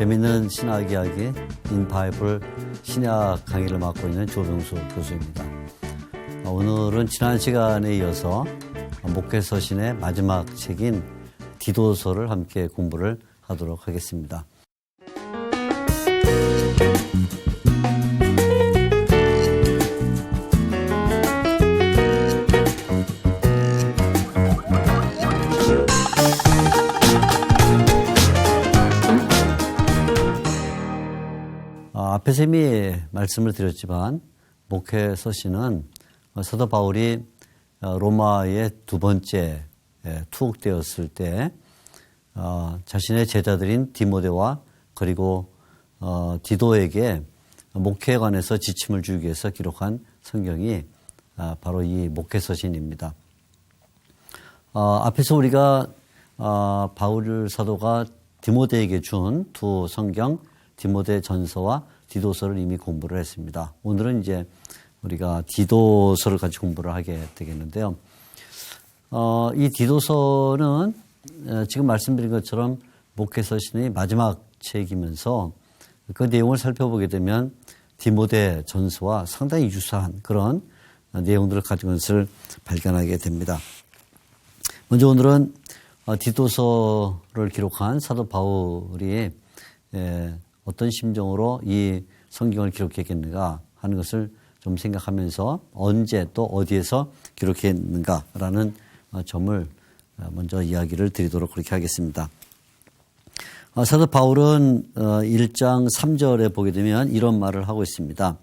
재미있는 신학 이야기 인바이블 신약 강의를 맡고 있는 조병수 교수입니다. 오늘은 지난 시간에 이어서 목회서신의 마지막 책인 디도서를 함께 공부를 하도록 하겠습니다. 앞에서 이미 말씀을 드렸지만 목회서신은 사도 바울이 로마의 두 번째 투옥되었을 때 자신의 제자들인 디모데와 그리고 디도에게 목회에 관해서 지침을 주기 위해서 기록한 성경이 바로 이 목회서신입니다. 앞에서 우리가 바울 사도가 디모데에게 준 두 성경 디모데 전서와 디도서를 이미 공부를 했습니다. 오늘은 이제 우리가 디도서를 같이 공부를 하게 되겠는데요. 이 디도서는 지금 말씀드린 것처럼 목회서신의 마지막 책이면서 그 내용을 살펴보게 되면 디모데 전서와 상당히 유사한 그런 내용들을 가진 것을 발견하게 됩니다. 먼저 오늘은 디도서를 기록한 사도 바울이 어떤 심정으로 이 성경을 기록했겠는가 하는 것을 좀 생각하면서 언제 또 어디에서 기록했는가라는 점을 먼저 이야기를 드리도록 그렇게 하겠습니다. 사도 바울은 1장 3절에 보게 되면 이런 말을 하고 있습니다.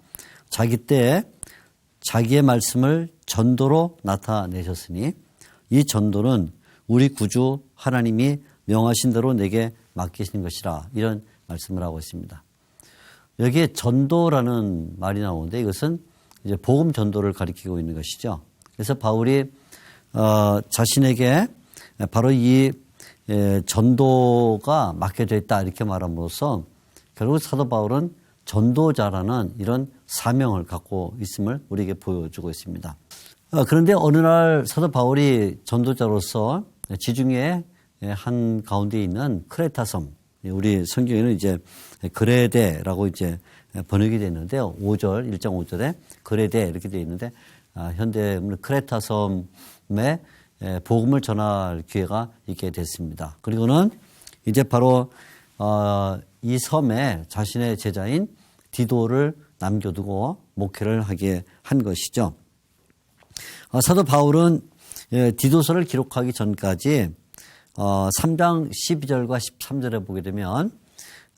자기 때 자기의 말씀을 전도로 나타내셨으니 이 전도는 우리 구주 하나님이 명하신 대로 내게 맡기신 것이라, 이런 말씀을 하고 있습니다. 여기에 전도라는 말이 나오는데 이것은 이제 복음 전도를 가리키고 있는 것이죠. 그래서 바울이 자신에게 바로 이 전도가 맡겨져 있다 이렇게 말함으로써 결국 사도 바울은 전도자라는 이런 사명을 갖고 있음을 우리에게 보여주고 있습니다. 그런데 어느 날 사도 바울이 전도자로서 지중해 한 가운데 있는 크레타 섬, 우리 성경에는 이제 그레데라고 이제 번역이 되어 있는데요. 1장 5절에 그레데 이렇게 되어 있는데 현대는 크레타 섬에 복음을 전할 기회가 있게 됐습니다. 그리고는 이제 바로 이 섬에 자신의 제자인 디도를 남겨두고 목회를 하게 한 것이죠. 사도 바울은 디도서를 기록하기 전까지 3장 12절과 13절에 보게 되면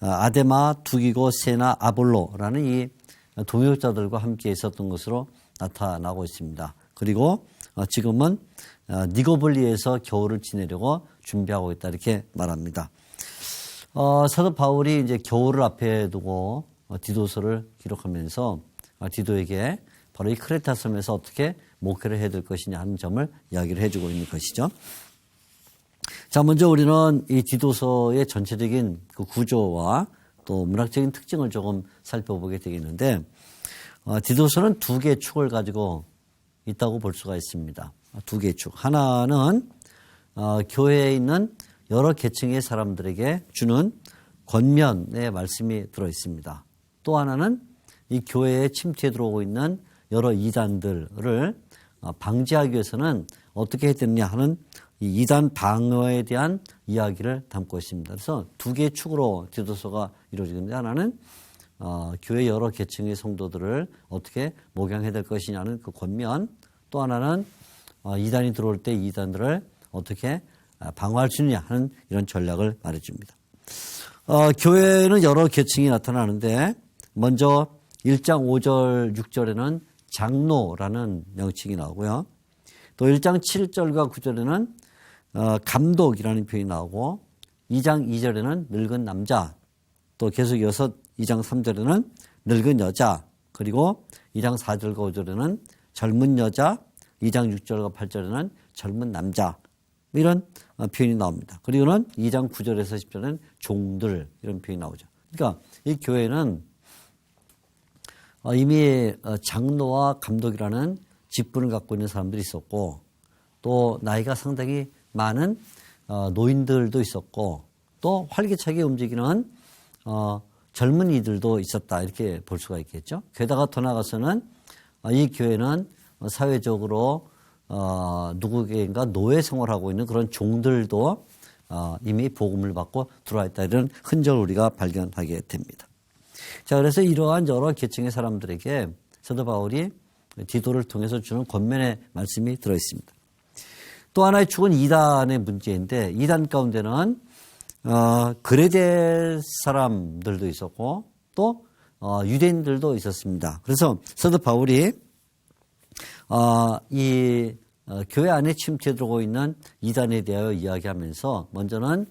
아데마, 두기고, 세나, 아볼로라는 이 동역자들과 함께 있었던 것으로 나타나고 있습니다. 그리고 지금은 니고볼리에서 겨울을 지내려고 준비하고 있다 이렇게 말합니다. 사도 바울이 이제 겨울을 앞에 두고 디도서를 기록하면서 디도에게 바로 이 크레타 섬에서 어떻게 목회를 해야 될 것이냐 하는 점을 이야기를 해주고 있는 것이죠. 자, 먼저 우리는 이 디도서의 전체적인 그 구조와 또 문학적인 특징을 조금 살펴보게 되겠는데, 디도서는 두 개의 축을 가지고 있다고 볼 수가 있습니다. 두 개의 축. 하나는 교회에 있는 여러 계층의 사람들에게 주는 권면의 말씀이 들어 있습니다. 또 하나는 이 교회에 침투해 들어오고 있는 여러 이단들을 방지하기 위해서는 어떻게 해야 되느냐 하는 이 이단 방어에 대한 이야기를 담고 있습니다. 그래서 두 개의 축으로 디도서가 이루어지는데, 하나는 교회 여러 계층의 성도들을 어떻게 목양해야 될 것이냐는 그 권면, 또 하나는 이단이 들어올 때 이단들을 어떻게 방어할 수 있느냐 하는 이런 전략을 말해줍니다. 교회는 여러 계층이 나타나는데, 먼저 1장 5절 6절에는 장로라는 명칭이 나오고요. 또 1장 7절과 9절에는 감독이라는 표현이 나오고, 2장 2절에는 늙은 남자, 또 계속 이어서 2장 3절에는 늙은 여자, 그리고 2장 4절과 5절에는 젊은 여자, 2장 6절과 8절에는 젊은 남자, 이런 표현이 나옵니다. 그리고는 2장 9절에서 10절에는 종들, 이런 표현이 나오죠. 그러니까 이 교회는 이미 장로와 감독이라는 직분을 갖고 있는 사람들이 있었고, 또 나이가 상당히 많은 노인들도 있었고, 또 활기차게 움직이는 젊은이들도 있었다 이렇게 볼 수가 있겠죠. 게다가 더 나아가서는 이 교회는 사회적으로 누구에게인가 노예 생활하고 있는 그런 종들도 이미 복음을 받고 들어와 있다 이런 흔적을 우리가 발견하게 됩니다. 자, 그래서 이러한 여러 계층의 사람들에게 사도 바울이 디도를 통해서 주는 권면의 말씀이 들어 있습니다. 또 하나의 축은 이단의 문제인데 이단 가운데는 그레데 사람들도 있었고 또 유대인들도 있었습니다. 그래서 사도 바울이 이 교회 안에 침투해 들어오고 있는 이단에 대하여 이야기하면서 먼저는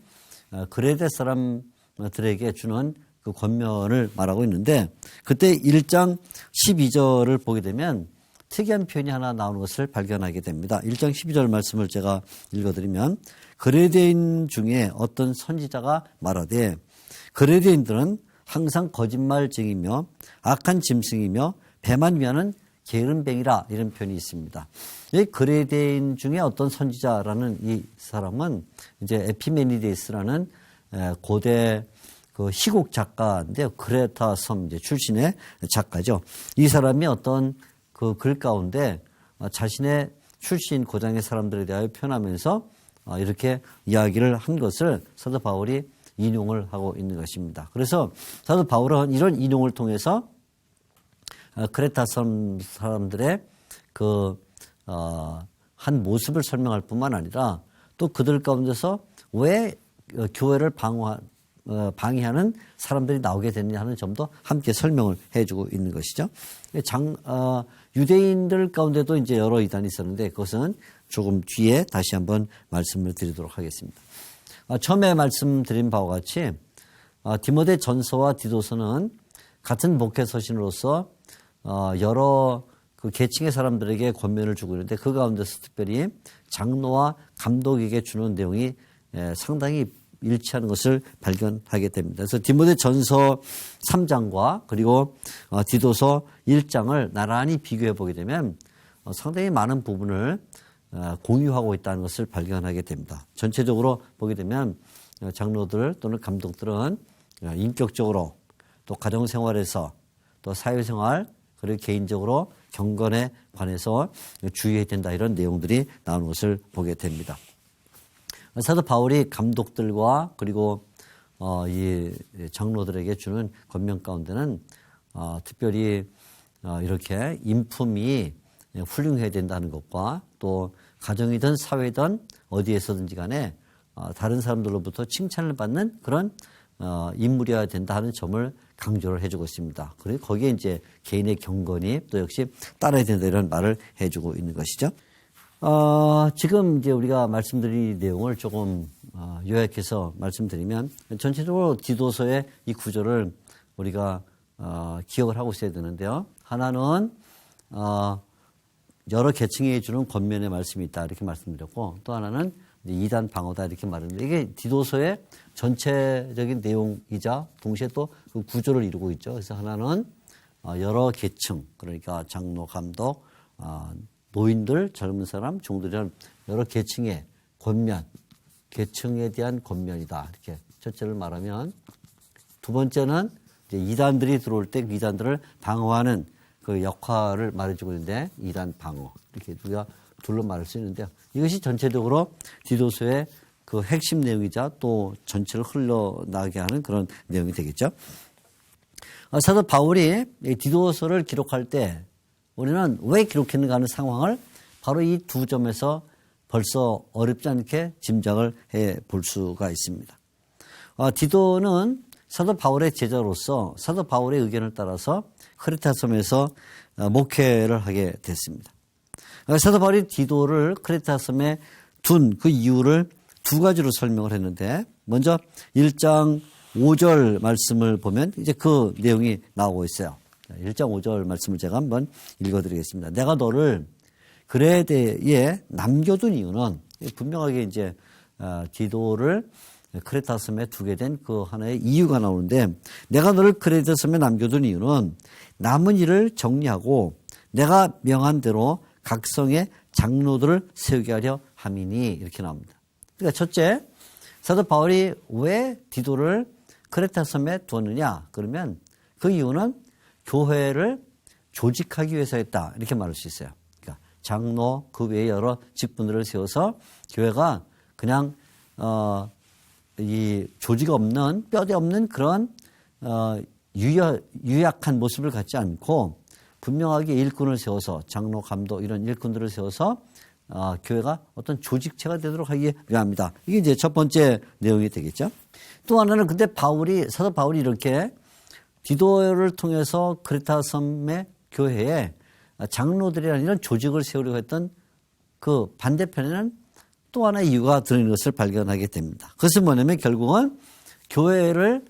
그레데 사람들에게 주는 그 권면을 말하고 있는데 그때 1장 12절을 보게 되면 특이한 표현이 하나 나오는 것을 발견하게 됩니다. 1장 12절 말씀을 제가 읽어드리면 그레데인 중에 어떤 선지자가 말하되 그레데인들은 항상 거짓말쟁이며 악한 짐승이며 배만 위하는 게으름뱅이라 이런 표현이 있습니다. 이 그레데인 중에 어떤 선지자라는 이 사람은 이제 에피메니데스라는 고대 그 시국 작가인데요. 크레타 섬 이제 출신의 작가죠. 이 사람이 어떤 그 글 가운데 자신의 출신 고장의 사람들에 대하여 표현하면서 이렇게 이야기를 한 것을 사도 바울이 인용을 하고 있는 것입니다. 그래서 사도 바울은 이런 인용을 통해서 크레타 섬 사람들의 한 모습을 설명할 뿐만 아니라 또 그들 가운데서 왜 교회를 방해하는 사람들이 나오게 됐느냐 하는 점도 함께 설명을 해주고 있는 것이죠. 유대인들 가운데도 이제 여러 이단이 있었는데 그것은 조금 뒤에 다시 한번 말씀을 드리도록 하겠습니다. 처음에 말씀드린 바와 같이 디모데 전서와 디도서는 같은 목회 서신으로서 여러 그 계층의 사람들에게 권면을 주고 있는데 그 가운데서 특별히 장로와 감독에게 주는 내용이 상당히 일치하는 것을 발견하게 됩니다. 그래서 디모데 전서 3장과 그리고 디도서 1장을 나란히 비교해 보게 되면 상당히 많은 부분을 공유하고 있다는 것을 발견하게 됩니다. 전체적으로 보게 되면 장로들 또는 감독들은 인격적으로 또 가정생활에서 또 사회생활 그리고 개인적으로 경건에 관해서 주의해야 된다 이런 내용들이 나오는 것을 보게 됩니다. 사도 바울이 감독들과 그리고 이 장로들에게 주는 권면 가운데는 특별히 이렇게 인품이 훌륭해야 된다는 것과 또 가정이든 사회든 어디에서든지 간에 다른 사람들로부터 칭찬을 받는 그런 인물이어야 된다 하는 점을 강조를 해주고 있습니다. 그리고 거기에 이제 개인의 경건이 또 역시 따라야 된다 이런 말을 해주고 있는 것이죠. 지금 이제 우리가 말씀드린 내용을 조금 요약해서 말씀드리면 전체적으로 디도서의 이 구조를 우리가 기억을 하고 있어야 되는데요. 하나는 여러 계층에 주는 권면의 말씀이 있다 이렇게 말씀드렸고 또 하나는 이단 방어다 이렇게 말했는데 이게 디도서의 전체적인 내용이자 동시에 또 그 구조를 이루고 있죠. 그래서 하나는 여러 계층 그러니까 장로, 감독, 노인들, 젊은 사람, 종들 이런 여러 계층의 권면, 계층에 대한 권면이다. 이렇게 첫째를 말하면 두 번째는 이제 이단들이 들어올 때 이단들을 방어하는 그 역할을 말해주고 있는데 이단 방어 이렇게 우리가 둘로 말할 수 있는데요. 이것이 전체적으로 디도서의 그 핵심 내용이자 또 전체를 흘러나가게 하는 그런 내용이 되겠죠. 사도 바울이 디도서를 기록할 때 우리는 왜 기록했는가 하는 상황을 바로 이 두 점에서 벌써 어렵지 않게 짐작을 해 볼 수가 있습니다. 디도는 사도 바울의 제자로서 사도 바울의 의견을 따라서 크레타 섬에서 목회를 하게 됐습니다. 사도 바울이 디도를 크레타 섬에 둔 그 이유를 두 가지로 설명을 했는데 먼저 1장 5절 말씀을 보면 이제 그 내용이 나오고 있어요. 1장 5절 말씀을 제가 한번 읽어드리겠습니다. 내가 너를 그레데에 남겨둔 이유는 분명하게 이제 디도를 크레타 섬에 두게 된 그 하나의 이유가 나오는데 내가 너를 크레타 섬에 남겨둔 이유는 남은 일을 정리하고 내가 명한 대로 각 성의 장로들을 세우게 하려 함이니 이렇게 나옵니다. 그러니까 첫째 사도 바울이 왜 디도를 크레타 섬에 두었느냐? 그러면 그 이유는 교회를 조직하기 위해서였다. 이렇게 말할 수 있어요. 그러니까 장로 그 외에 여러 직분들을 세워서 교회가 그냥 이 조직 없는 뼈대 없는 그런 유약한 모습을 갖지 않고 분명하게 일꾼을 세워서 장로, 감독 이런 일꾼들을 세워서 교회가 어떤 조직체가 되도록 하기 위함이다. 이게 이제 첫 번째 내용이 되겠죠. 또 하나는 근데 사도 바울이 이렇게 디도를 통해서 크레타 섬의 교회에 장로들이라는 이런 조직을 세우려고 했던 그 반대편에는 또 하나의 이유가 들어있는 것을 발견하게 됩니다. 그것은 뭐냐면 결국은 교회를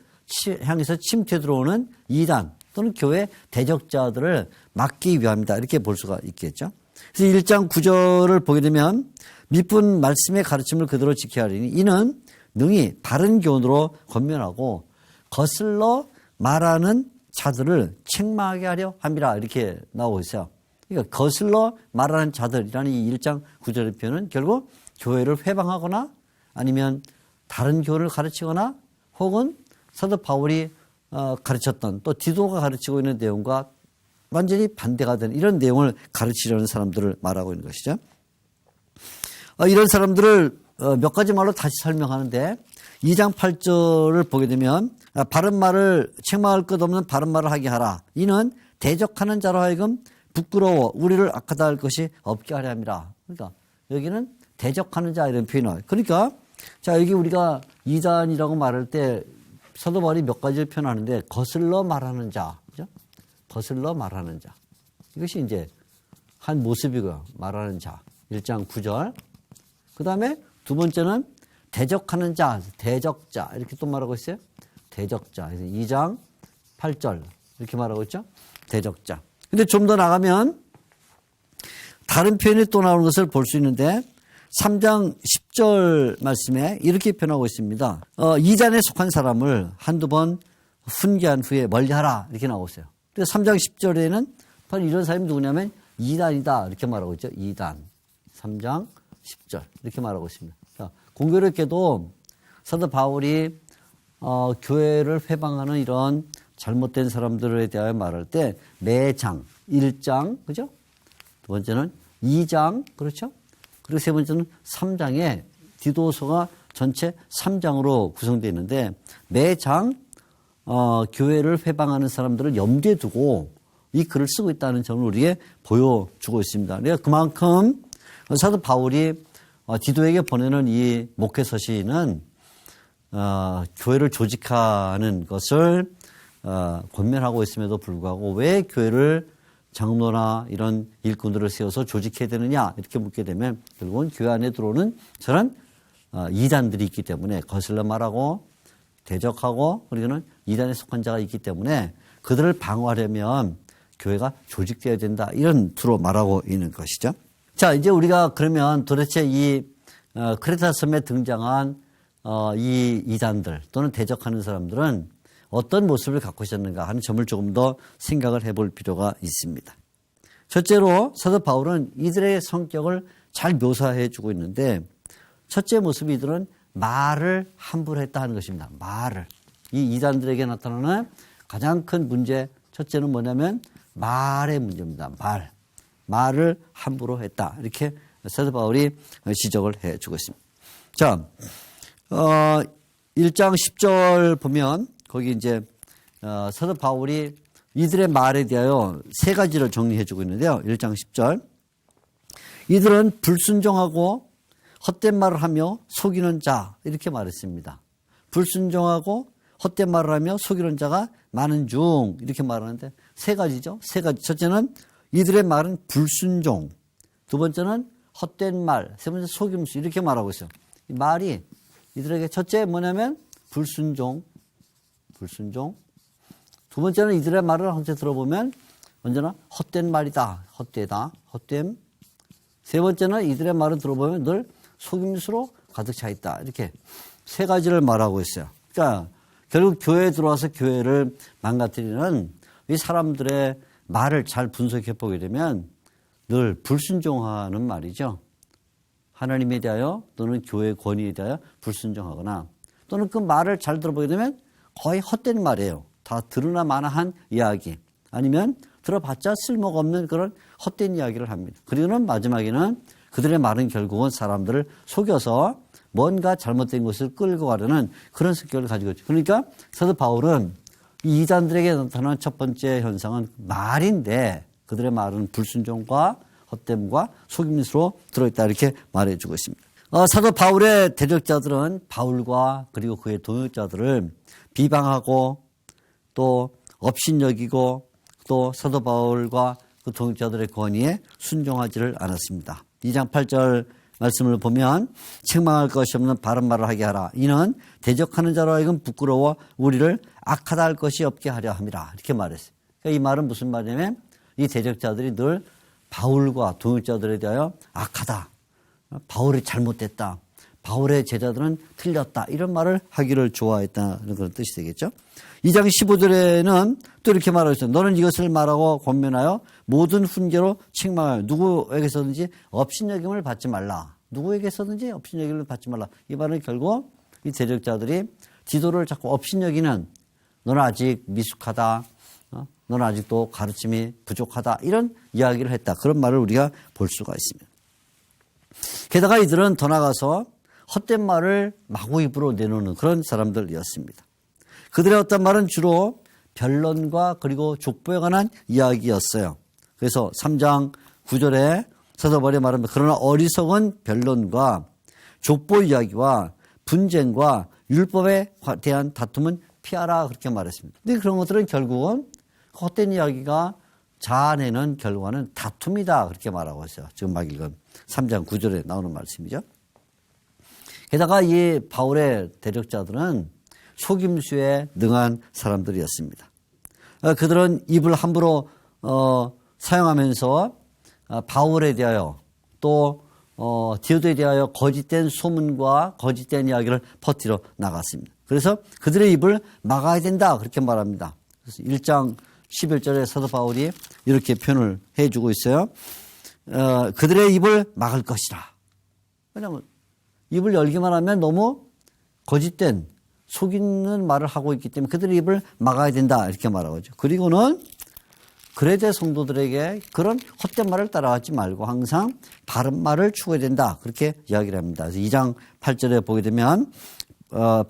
향해서 침투해 들어오는 이단 또는 교회 대적자들을 막기 위함이다. 이렇게 볼 수가 있겠죠. 그래서 1장 9절을 보게 되면 미쁜 말씀의 가르침을 그대로 지켜야 하리니 이는 능히 바른 교훈으로 권면하고 거슬러 말하는 자들을 책망하게 하려 함이라 이렇게 나오고 있어요. 그러니까 거슬러 말하는 자들이라는 이 1장 9절의 표현은 결국 교회를 회방하거나 아니면 다른 교훈을 가르치거나 혹은 사도 바울이 가르쳤던 또 디도가 가르치고 있는 내용과 완전히 반대가 되는 이런 내용을 가르치려는 사람들을 말하고 있는 것이죠. 이런 사람들을 몇 가지 말로 다시 설명하는데 2장 8절을 보게 되면 바른 말을 책망할 것 없는 바른 말을 하게 하라. 이는 대적하는 자로 하여금 부끄러워 우리를 악하다 할 것이 없게 하려 함이라. 그러니까 여기는 대적하는 자 이런 표현을. 그러니까 자 여기 우리가 이단이라고 말할 때 사도 바울이 몇 가지를 표현하는데 거슬러 말하는 자, 그죠? 거슬러 말하는 자. 이것이 이제 한 모습이고요. 말하는 자. 1장 9절. 그 다음에 두 번째는 대적하는 자, 대적자. 이렇게 또 말하고 있어요. 대적자. 2장 8절. 이렇게 말하고 있죠. 대적자. 근데 좀 더 나가면 다른 표현이 또 나오는 것을 볼 수 있는데 3장 10절 말씀에 이렇게 표현하고 있습니다. 이단에 속한 사람을 한두 번 훈계한 후에 멀리하라 이렇게 나오고 있어요. 그래서 3장 10절에는 바로 이런 사람이 누구냐면 이단이다 이렇게 말하고 있죠. 이단. 3장 10절 이렇게 말하고 있습니다. 공교롭게도 사도 바울이 교회를 회방하는 이런 잘못된 사람들에 대하여 말할 때 매장 1장 그죠? 두 번째는 2장 그렇죠? 그리고 세 번째는 3장에 디도서가 전체 3장으로 구성되어 있는데 매장 교회를 회방하는 사람들을 염두에 두고 이 글을 쓰고 있다는 점을 우리에게 보여주고 있습니다. 그러니까 그만큼 사도 바울이 디도에게 보내는 이 목회 서신은 교회를 조직하는 것을 권면하고 있음에도 불구하고 왜 교회를 장로나 이런 일꾼들을 세워서 조직해야 되느냐 이렇게 묻게 되면 결국은 교회 안에 들어오는 저런 이단들이 있기 때문에 거슬러 말하고 대적하고 그리고는 이단에 속한 자가 있기 때문에 그들을 방어하려면 교회가 조직되어야 된다 이런 투로 말하고 있는 것이죠. 자 이제 우리가 그러면 도대체 이 크레타 섬에 등장한 이 이단들 또는 대적하는 사람들은 어떤 모습을 갖고 있었는가 하는 점을 조금 더 생각을 해볼 필요가 있습니다. 첫째로 사도 바울은 이들의 성격을 잘 묘사해 주고 있는데 첫째 모습이 이들은 말을 함부로 했다 하는 것입니다. 말을. 이 이단들에게 나타나는 가장 큰 문제 첫째는 뭐냐면 말의 문제입니다. 말을 함부로 했다. 이렇게 사도 바울이 지적을 해 주고 있습니다. 자, 1장 10절 보면 거기 이제 사도 바울이 이들의 말에 대하여 세 가지를 정리해 주고 있는데요. 1장 10절. 이들은 불순종하고 헛된 말을 하며 속이는 자 이렇게 말했습니다. 불순종하고 헛된 말을 하며 속이는 자가 많은 중 이렇게 말하는데 세 가지죠. 세 가지. 첫째는 이들의 말은 불순종. 두 번째는 헛된 말. 세 번째 속임수 이렇게 말하고 있어요. 이 말이 이들에게 첫째 뭐냐면 불순종. 두 번째는 이들의 말을 한번 들어보면 언제나 헛된 말이다. 헛되다. 헛됨. 세 번째는 이들의 말을 들어보면 늘 속임수로 가득 차 있다. 이렇게 세 가지를 말하고 있어요. 그러니까 결국 교회에 들어와서 교회를 망가뜨리는 이 사람들의 말을 잘 분석해 보게 되면 늘 불순종하는 말이죠. 하나님에 대하여 또는 교회 권위에 대하여 불순종하거나 또는 그 말을 잘 들어보게 되면 거의 헛된 말이에요. 다 들으나 마나한 이야기. 아니면 들어봤자 쓸모가 없는 그런 헛된 이야기를 합니다. 그리고는 마지막에는 그들의 말은 결국은 사람들을 속여서 뭔가 잘못된 것을 끌고 가려는 그런 성격을 가지고 있죠. 그러니까 사도 바울은 이 이단들에게 나타난 첫 번째 현상은 말인데 그들의 말은 불순종과 헛됨과 속임수로 들어있다 이렇게 말해주고 있습니다. 사도 바울의 대적자들은 바울과 그리고 그의 동역자들을 비방하고 또 업신여기고 또 사도 바울과 그 동역자들의 권위에 순종하지를 않았습니다. 2장 8절 말씀을 보면 책망할 것이 없는 바른 말을 하게 하라. 이는 대적하는 자로 하여금 부끄러워 우리를 악하다 할 것이 없게 하려 함이라. 이렇게 말했어요. 그러니까 이 말은 무슨 말이냐면 이 대적자들이 늘 바울과 동역자들에 대하여 악하다. 바울이 잘못됐다. 바울의 제자들은 틀렸다. 이런 말을 하기를 좋아했다는 그런 뜻이 되겠죠. 2장 15절에는 또 이렇게 말하고 있어요. 너는 이것을 말하고 권면하여 모든 훈계로 책망하여 누구에게서든지 업신여김을 받지 말라. 누구에게서든지 업신여김을 받지 말라. 이 말은 결국 이 대적자들이 디도를 자꾸 업신여기는 너는 아직 미숙하다. 너는 아직도 가르침이 부족하다. 이런 이야기를 했다. 그런 말을 우리가 볼 수가 있습니다. 게다가 이들은 더 나가서 헛된 말을 마구 입으로 내놓는 그런 사람들이었습니다. 그들의 어떤 말은 주로 변론과 그리고 족보에 관한 이야기였어요. 그래서 3장 9절에 사도 바울이 말합니다. 그러나 어리석은 변론과 족보 이야기와 분쟁과 율법에 대한 다툼은 피하라 그렇게 말했습니다. 근데 그런 것들은 결국은 헛된 이야기가 자아내는 결과는 다툼이다 그렇게 말하고 있어요. 지금 막 읽은 3장 9절에 나오는 말씀이죠. 게다가 이 바울의 대적자들은 속임수에 능한 사람들이었습니다. 그들은 입을 함부로 사용하면서 바울에 대하여 또 디도에 대하여 거짓된 소문과 거짓된 이야기를 퍼뜨려 나갔습니다. 그래서 그들의 입을 막아야 된다 그렇게 말합니다. 그래서 1장 11절에 사도 바울이 이렇게 표현을 해주고 있어요. 그들의 입을 막을 것이라. 왜냐하면 입을 열기만 하면 너무 거짓된 속이는 말을 하고 있기 때문에 그들의 입을 막아야 된다 이렇게 말하고 있죠. 그리고는 그레데 성도들에게 그런 헛된 말을 따라하지 말고 항상 바른 말을 추구해야 된다 그렇게 이야기를 합니다. 그래서 2장 8절에 보게 되면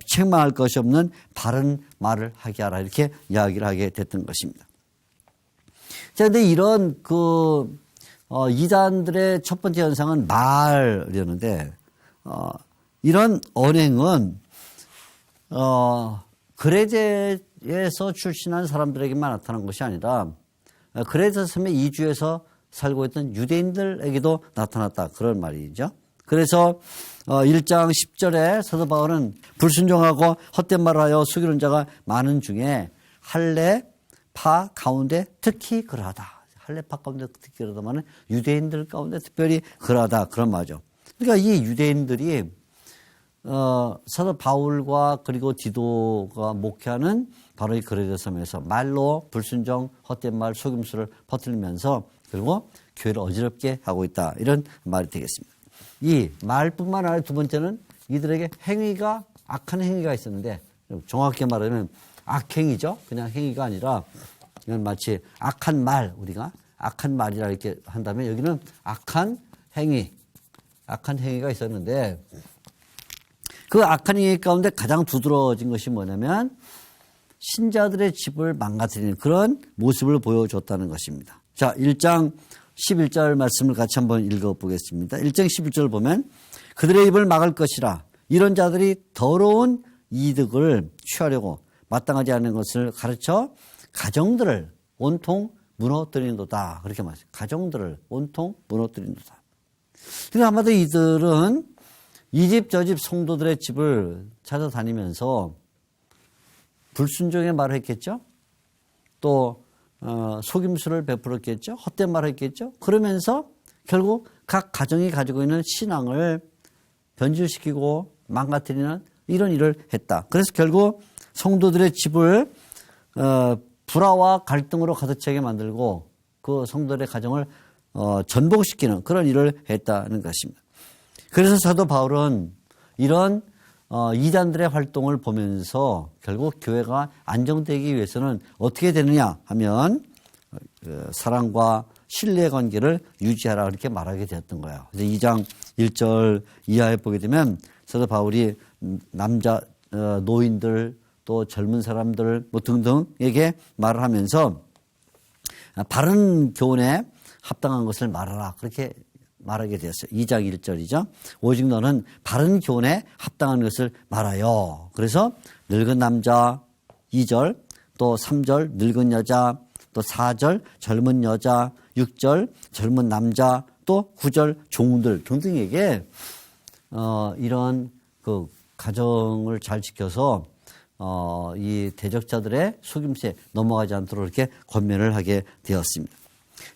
책망할 것이 없는 바른 말을 하게 하라 이렇게 이야기를 하게 됐던 것입니다. 자, 근데 이런 이단들의 첫 번째 현상은 말이었는데 이런 언행은 그레데에서 출신한 사람들에게만 나타난 것이 아니라 그레데 섬의 이주에서 살고 있던 유대인들에게도 나타났다 그런 말이죠. 그래서 1장 10절에 사도 바울은 불순종하고 헛된 말을 하여 속이는 자가 많은 중에 할례파 가운데 특히 그러하다. 할례파 가운데 특히 그러하다면 유대인들 가운데 특별히 그러하다 그런 말이죠. 그러니까 이 유대인들이 사도 바울과 그리고 디도가 목회하는 바로 이 그레데 섬에서 말로 불순종, 헛된 말, 속임수를 퍼뜨리면서 결국 교회를 어지럽게 하고 있다. 이런 말이 되겠습니다. 이 말뿐만 아니라 두 번째는 이들에게 행위가 악한 행위가 있었는데 정확히 말하면 악행이죠. 그냥 행위가 아니라 이건 마치 악한 말 우리가 악한 말이라 이렇게 한다면 여기는 악한 행위가 있었는데 그 악한 행위 가운데 가장 두드러진 것이 뭐냐면 신자들의 집을 망가뜨리는 그런 모습을 보여줬다는 것입니다. 자, 1장 11절 말씀을 같이 한번 읽어보겠습니다. 1장 11절을 보면 그들의 입을 막을 것이라 이런 자들이 더러운 이득을 취하려고 마땅하지 않은 것을 가르쳐 가정들을 온통 무너뜨린도다. 그렇게 말해요. 가정들을 온통 무너뜨린도다. 그러니까 아마도 이들은 이 집 저 집 성도들의 집을 찾아다니면서 불순종의 말을 했겠죠. 또 속임수를 베풀었겠죠. 헛된 말을 했겠죠. 그러면서 결국 각 가정이 가지고 있는 신앙을 변질시키고 망가뜨리는 이런 일을 했다. 그래서 결국 성도들의 집을 불화와 갈등으로 가득 차게 만들고 그 성도들의 가정을 전복시키는 그런 일을 했다는 것입니다. 그래서 사도 바울은 이런 이단들의 활동을 보면서 결국 교회가 안정되기 위해서는 어떻게 되느냐 하면 사랑과 신뢰 관계를 유지하라 그렇게 말하게 되었던 거예요. 그래서 2장 1절 이하에 보게 되면 사도 바울이 남자 노인들 또 젊은 사람들 뭐 등등에게 말을 하면서 바른 교훈에 합당한 것을 말하라 그렇게 말하게 되었어요. 2장 1절이죠. 오직 너는 바른 교훈에 합당한 것을 말하여. 그래서 늙은 남자 2절 또 3절 늙은 여자 또 4절 젊은 여자 6절 젊은 남자 또 9절 종들 등등에게 이런 그 가정을 잘 지켜서 이 대적자들의 속임수에 넘어가지 않도록 이렇게 권면을 하게 되었습니다.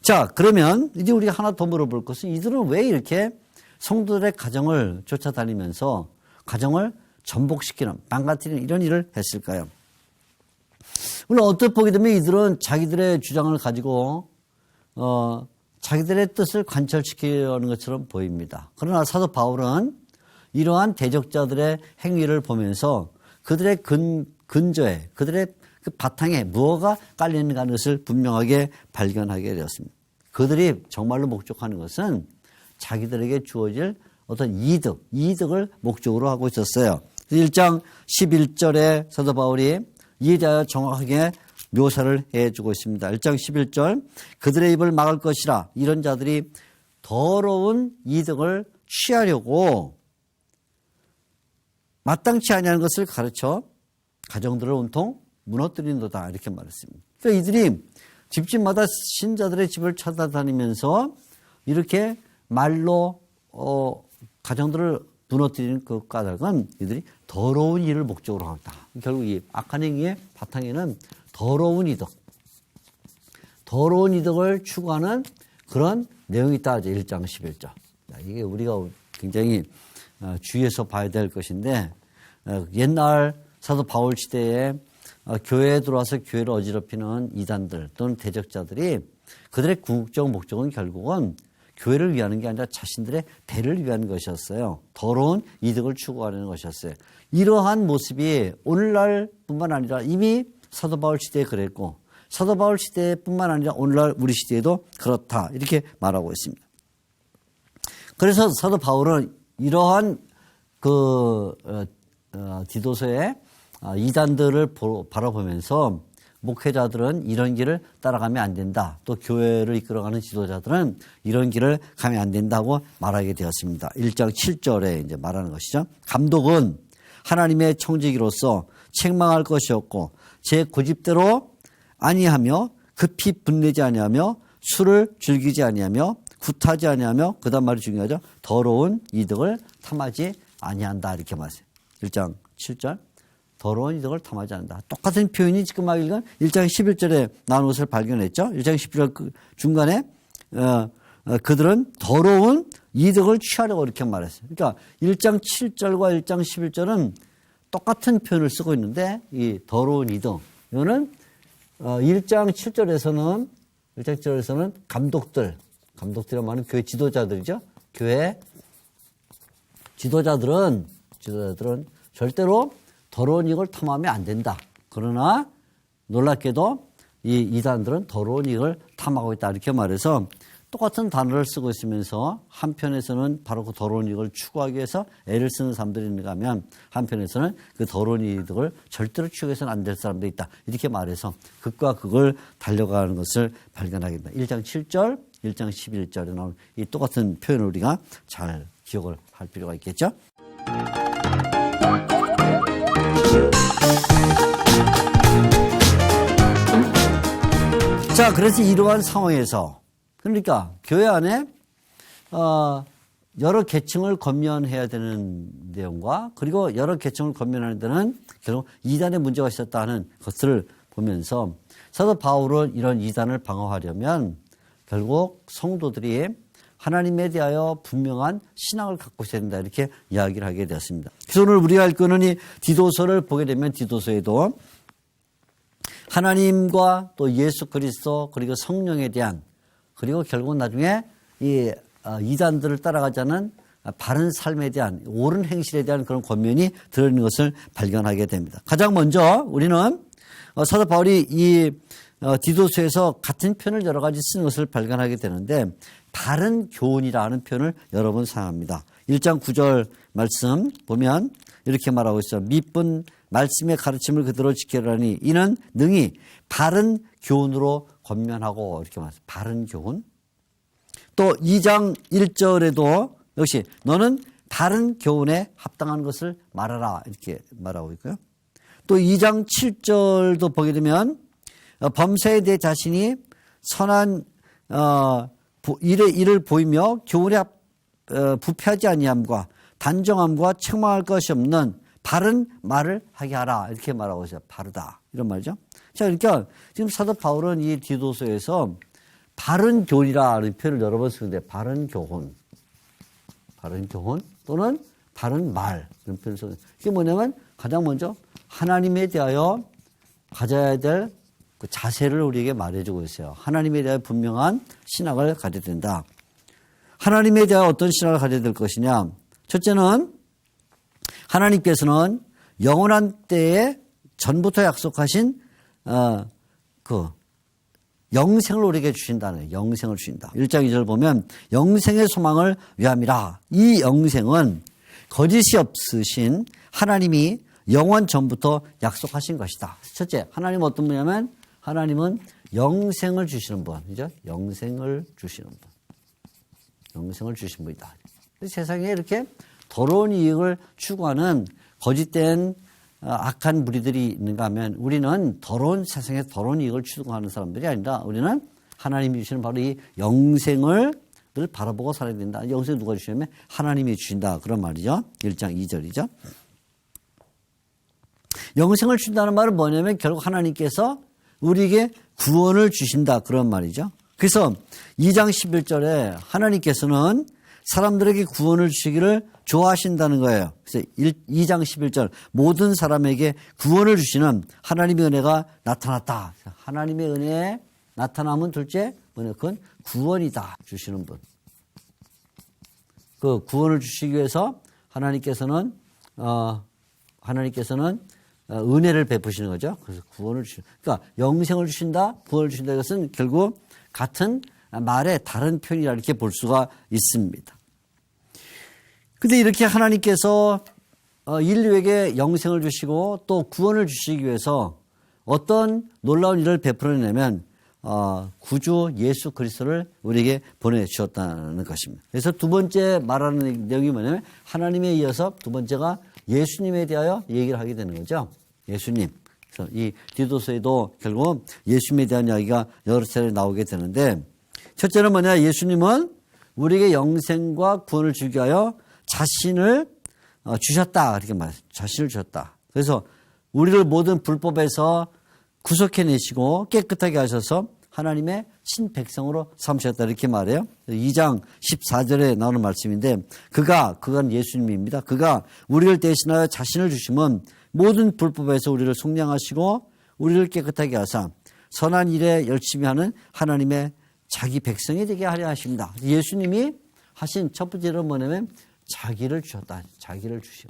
자, 그러면 이제 우리가 하나 더 물어볼 것은 이들은 왜 이렇게 성도들의 가정을 쫓아다니면서 가정을 전복시키는, 망가뜨리는 이런 일을 했을까요? 물론 어떻게 보게 되면 이들은 자기들의 주장을 가지고 자기들의 뜻을 관철시키려는 것처럼 보입니다. 그러나 사도 바울은 이러한 대적자들의 행위를 보면서 그들의 근저에 그들의 그 바탕에 무엇가 깔리는가 하는 것을 분명하게 발견하게 되었습니다. 그들이 정말로 목적하는 것은 자기들에게 주어질 어떤 이득을 목적으로 하고 있었어요. 1장 11절에 사도 바울이 이에 대하여 정확하게 묘사를 해주고 있습니다. 1장 11절 그들의 입을 막을 것이라 이런 자들이 더러운 이득을 취하려고 마땅치 아니하는 것을 가르쳐 가정들을 온통 무너뜨린도다 이렇게 말했습니다. 그러니까 이들이 집집마다 신자들의 집을 찾아다니면서 이렇게 말로 가정들을 무너뜨리는 그 까닭은 이들이 더러운 일을 목적으로 하고 있다. 결국 이 악한 행위의 바탕에는 더러운 이득을 추구하는 그런 내용이 있다. 1장 11절. 이게 우리가 굉장히 주의해서 봐야 될 것인데 옛날 사도 바울 시대에 교회에 들어와서 교회를 어지럽히는 이단들 또는 대적자들이 그들의 궁극적 목적은 결국은 교회를 위하는 게 아니라 자신들의 대를 위한 것이었어요. 더러운 이득을 추구하려는 것이었어요. 이러한 모습이 오늘날뿐만 아니라 이미 사도 바울 시대에 그랬고 사도 바울 시대뿐만 아니라 오늘날 우리 시대에도 그렇다 이렇게 말하고 있습니다. 그래서 사도 바울은 이러한 디도서의 이단들을 바라보면서 목회자들은 이런 길을 따라가면 안 된다. 또 교회를 이끌어가는 지도자들은 이런 길을 가면 안 된다고 말하게 되었습니다. 1장 7절에 이제 말하는 것이죠. 감독은 하나님의 청지기로서 책망할 것이었고 제 고집대로 아니하며 급히 분내지 아니하며 술을 즐기지 아니하며 굿하지 아니하며 그다음 말이 중요하죠. 더러운 이득을 탐하지 아니한다 이렇게 말했어요. 1장 7절 더러운 이득을 탐하지 않는다. 똑같은 표현이 지금 막 읽은 1장 11절에 나온 것을 발견했죠. 1장 11절 중간에 그들은 더러운 이득을 취하려고 이렇게 말했어요. 그러니까 1장 7절과 1장 11절은 똑같은 표현을 쓰고 있는데 이 더러운 이득 이거는 1장 7절에서는 감독들이란 말은 교회 지도자들이죠. 교회 지도자들은 절대로 더러운 이익을 탐하면 안 된다. 그러나 놀랍게도 이 이단들은 더러운 이익을 탐하고 있다. 이렇게 말해서 똑같은 단어를 쓰고 있으면서 한편에서는 바로 그 더러운 이익을 추구하기 위해서 애를 쓰는 사람들이 있는가 하면 한편에서는 그 더러운 이익을 절대로 추구해서는 안 될 사람들이 있다. 이렇게 말해서 극과 극을 달려가는 것을 발견하게 됩니다. 1장 7절, 1장 11절에 나온 이 똑같은 표현을 우리가 잘 기억을 할 필요가 있겠죠. 자, 그래서 이러한 상황에서 그러니까 교회 안에 여러 계층을 권면해야 되는 내용과 그리고 여러 계층을 권면하는 데는 결국 이단의 문제가 있었다는 것을 보면서 사도 바울은 이런 이단을 방어하려면 결국 성도들이 하나님에 대하여 분명한 신앙을 갖고 있어야 된다 이렇게 이야기를 하게 되었습니다. 그래서 오늘 우리가 읽고는 이 디도서를 보게 되면 디도서에도 하나님과 또 예수 그리스도 그리고 성령에 대한 그리고 결국 나중에 이 이단들을 따라가자는 바른 삶에 대한 옳은 행실에 대한 그런 권면이 들어있는 것을 발견하게 됩니다. 가장 먼저 우리는 사도 바울이 이 디도서에서 같은 표현을 여러 가지 쓰는 것을 발견하게 되는데 바른 교훈이라는 표현을 여러 번 사용합니다. 1장 9절 말씀 보면 이렇게 말하고 있어요. 미쁜 말씀의 가르침을 그대로 지키라니 이는 능히 바른 교훈으로 권면하고 이렇게 말합니다. 바른 교훈. 또 2장 1절에도 역시 너는 바른 교훈에 합당한 것을 말하라 이렇게 말하고 있고요. 또 2장 7절도 보게 되면 범사에 대해 자신이 선한 일을 보이며 교훈에 부패하지 아니함과 단정함과 책망할 것이 없는 바른 말을 하게 하라 이렇게 말하고 있어요. 바르다 이런 말이죠. 자, 그러니까 지금 사도 바울은 이 디도서에서 바른 교훈이라는 표현을 여러 번 쓰는데 바른 교훈 또는 바른 말 이런 표현을 쓰는데 이게 뭐냐면 가장 먼저 하나님에 대하여 가져야 될 그 자세를 우리에게 말해주고 있어요. 하나님에 대하여 분명한 신학을 가져야 된다. 하나님에 대하여 어떤 신학을 가져야 될 것이냐. 첫째는 하나님께서는 영원한 때에 전부터 약속하신 그 영생을 우리에게 주신다는 거예요. 영생을 주신다. 1장 2절 보면 영생의 소망을 위함이라. 이 영생은 거짓이 없으신 하나님이 영원 전부터 약속하신 것이다. 첫째, 하나님은 어떤 분이냐면 하나님은 영생을 주시는 분이죠. 영생을 주시는 분. 영생을 주신 분이다. 세상에 이렇게 더러운 이익을 추구하는 거짓된 악한 무리들이 있는가 하면 우리는 더러운 세상에 더러운 이익을 추구하는 사람들이 아니라 우리는 하나님이 주시는 바로 이 영생을 늘 바라보고 살아야 된다. 영생을 누가 주시냐면 하나님이 주신다. 그런 말이죠. 1장 2절이죠. 영생을 주신다는 말은 뭐냐면 결국 하나님께서 우리에게 구원을 주신다. 그런 말이죠. 그래서 2장 11절에 하나님께서는 사람들에게 구원을 주시기를 좋아하신다는 거예요. 그래서 2장 11절 모든 사람에게 구원을 주시는 하나님의 은혜가 나타났다. 하나님의 은혜에 나타남은 둘째 그건 구원이다. 주시는 분. 그 구원을 주시기 위해서 하나님께서는 은혜를 베푸시는 거죠. 그래서 구원을 주신다. 그러니까 영생을 주신다, 구원을 주신다. 이것은 결국 같은 말의 다른 표현이라 이렇게 볼 수가 있습니다. 근데 이렇게 하나님께서 인류에게 영생을 주시고 또 구원을 주시기 위해서 어떤 놀라운 일을 베풀어내면 구주 예수 그리스도를 우리에게 보내주셨다는 것입니다. 그래서 두 번째 말하는 내용이 뭐냐면 하나님에 이어서 두 번째가 예수님에 대하여 얘기를 하게 되는 거죠. 예수님. 그래서 이 디도서에도 결국 예수님에 대한 이야기가 여러 차례 나오게 되는데 첫째는 뭐냐. 예수님은 우리에게 영생과 구원을 주기 위하여 자신을 주셨다. 이렇게 말해요. 자신을 주셨다. 그래서 우리를 모든 불법에서 구속해내시고 깨끗하게 하셔서 하나님의 친백성으로 삼으셨다. 이렇게 말해요. 2장 14절에 나오는 말씀인데 그건 예수님입니다. 그가 우리를 대신하여 자신을 주시면 모든 불법에서 우리를 속량하시고 우리를 깨끗하게 하사 선한 일에 열심히 하는 하나님의 자기 백성이 되게 하려 하십니다. 예수님이 하신 첫 번째로 뭐냐면 자기를 주셨다. 자기를 주심.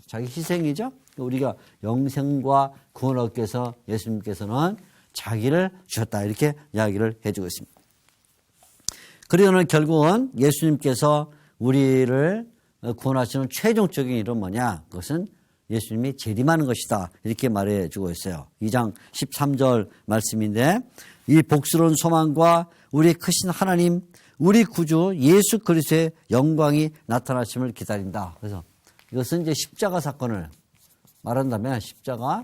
자기 희생이죠. 우리가 영생과 구원을 얻기 위해서 예수님께서는 자기를 주셨다. 이렇게 이야기를 해주고 있습니다. 그리고는 결국은 예수님께서 우리를 구원하시는 최종적인 일은 뭐냐? 그것은 예수님이 재림하는 것이다. 이렇게 말해주고 있어요. 2장 13절 말씀인데 이 복스러운 소망과 우리의 크신 하나님, 우리 구주 예수 그리스도의 영광이 나타나심을 기다린다. 그래서 이것은 이제 십자가 사건을 말한다면 십자가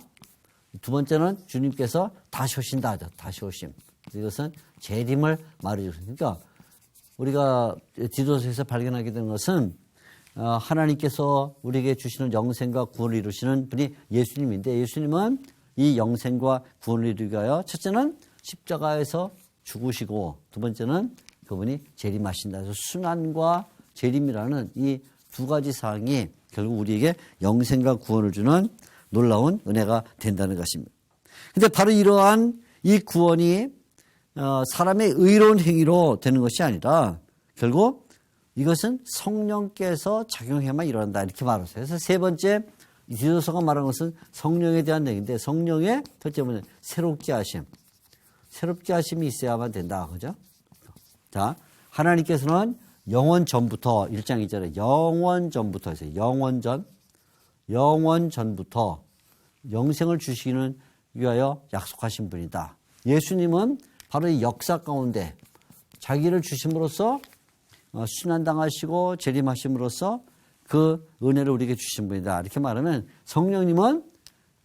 두 번째는 주님께서 다시 오신다 하죠. 다시 오심. 이것은 재림을 말해주고 있습니다. 그러니까 우리가 디도서에서 발견하게 되는 것은 하나님께서 우리에게 주시는 영생과 구원을 이루시는 분이 예수님인데 예수님은 이 영생과 구원을 이루기 위하여 첫째는 십자가에서 죽으시고 두 번째는 그분이 재림하신다. 그래서 순환과 재림이라는 이 두 가지 사항이 결국 우리에게 영생과 구원을 주는 놀라운 은혜가 된다는 것입니다. 그런데 바로 이러한 이 구원이 사람의 의로운 행위로 되는 것이 아니라 결국 이것은 성령께서 작용해야만 일어난다. 이렇게 말했어요. 그래서 세 번째, 디도서가 말하는 것은 성령에 대한 얘기인데, 성령의 첫째 번째, 새롭게 하심. 새롭게 하심이 있어야만 된다. 그죠? 자, 하나님께서는 영원 전부터, 1장 2절에 영원 전부터 했어요. 영원 전부터 영생을 주시기는 위하여 약속하신 분이다. 예수님은 바로 이 역사 가운데 자기를 주심으로써 순환당하시고 재림하심으로써 그 은혜를 우리에게 주신 분이다. 이렇게 말하면 성령님은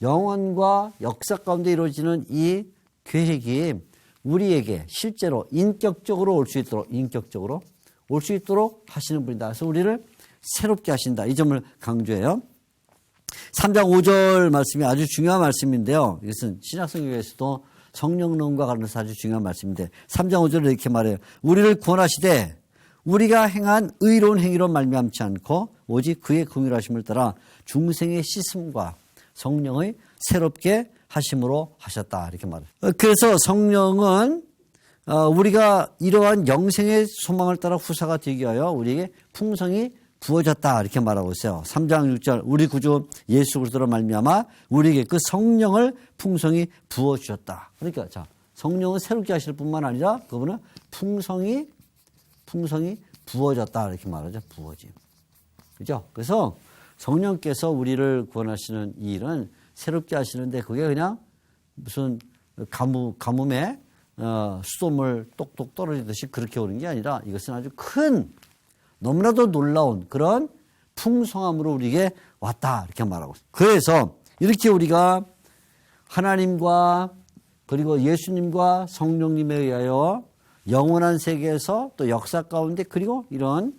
영원과 역사 가운데 이루어지는 이 계획이 우리에게 실제로 인격적으로 올 수 있도록 하시는 분이다. 그래서 우리를 새롭게 하신다. 이 점을 강조해요. 3장 5절 말씀이 아주 중요한 말씀인데요. 이것은 신약성경에서도 성령론과 관련해서 아주 중요한 말씀인데 3장 5절을 이렇게 말해요. 우리를 구원하시되 우리가 행한 의로운 행위로 말미암지 않고 오직 그의 긍휼하심을 따라 중생의 씻음과 성령의 새롭게 하심으로 하셨다. 이렇게 말해요. 그래서 성령은 우리가 이러한 영생의 소망을 따라 후사가 되기 위하여 우리에게 풍성이 부어졌다. 이렇게 말하고 있어요. 3장 6절 우리 구주 예수 그리스도로 말미암아 우리에게 그 성령을 풍성히 부어주셨다. 그러니까 자 성령은 새롭게 하실 뿐만 아니라 그분은 풍성이 부어졌다. 이렇게 말하죠. 부어짐. 그죠? 그래서 성령께서 우리를 구원하시는 이 일은 새롭게 하시는데 그게 그냥 무슨 가뭄에 수돗물 똑똑 떨어지듯이 그렇게 오는 게 아니라 이것은 아주 큰 너무나도 놀라운 그런 풍성함으로 우리에게 왔다. 이렇게 말하고 있습니다. 그래서 이렇게 우리가 하나님과 그리고 예수님과 성령님에 의하여 영원한 세계에서 또 역사 가운데 그리고 이런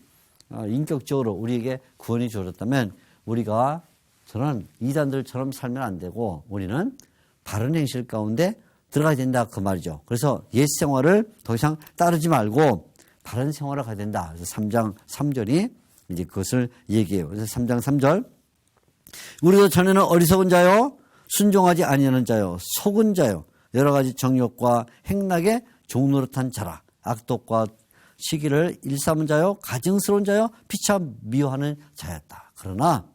인격적으로 우리에게 구원이 주어졌다면 우리가 저는 이단들처럼 살면 안 되고 우리는 바른 행실 가운데 들어가야 된다. 그 말이죠. 그래서 옛 생활을 더 이상 따르지 말고 바른 생활을 가야 된다. 그래서 3장 3절이 이제 그것을 얘기해요. 그래서 3장 3절. 우리도 전에는 어리석은 자요, 순종하지 아니하는 자요, 속은 자요, 여러 가지 정욕과 행락에 종노릇한 자라. 악독과 시기를 일삼은 자요, 가증스러운 자요, 피차 미워하는 자였다. 그러나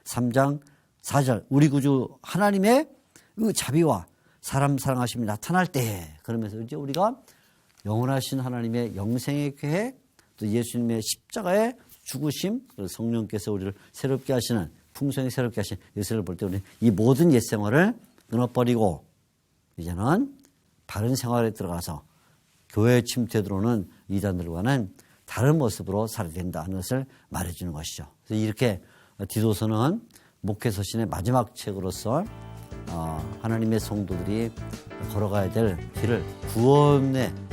3장 4절. 우리 구주 하나님의 그 자비와 사람 사랑하심이 나타날 때 그러면서 이제 우리가 영원하신 하나님의 영생의 계획, 또 예수님의 십자가의 죽으심, 그리고 성령께서 우리를 새롭게 하시는 풍성히 새롭게 하신 예수를 볼 때 우리 이 모든 옛 생활을 끊어버리고 이제는 바른 생활에 들어가서 교회에 침투해 들어오는 이단들과는 다른 모습으로 살아야 된다 하는 것을 말해주는 것이죠. 그래서 이렇게 디도서는 목회서신의 마지막 책으로서 하나님의 성도들이 걸어가야 될 길을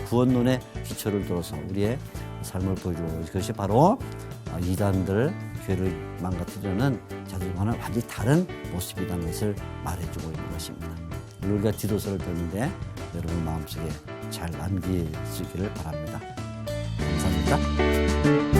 구원론의 기초를 들어서 우리의 삶을 보여주고 그것이 바로 이단들 교회를 망가뜨리는 자들과는 완전히 다른 모습이라는 것을 말해주고 있는 것입니다. 우리가 디도서를 배우는데 여러분 마음속에 잘 남기시기를 바랍니다. 감사합니다.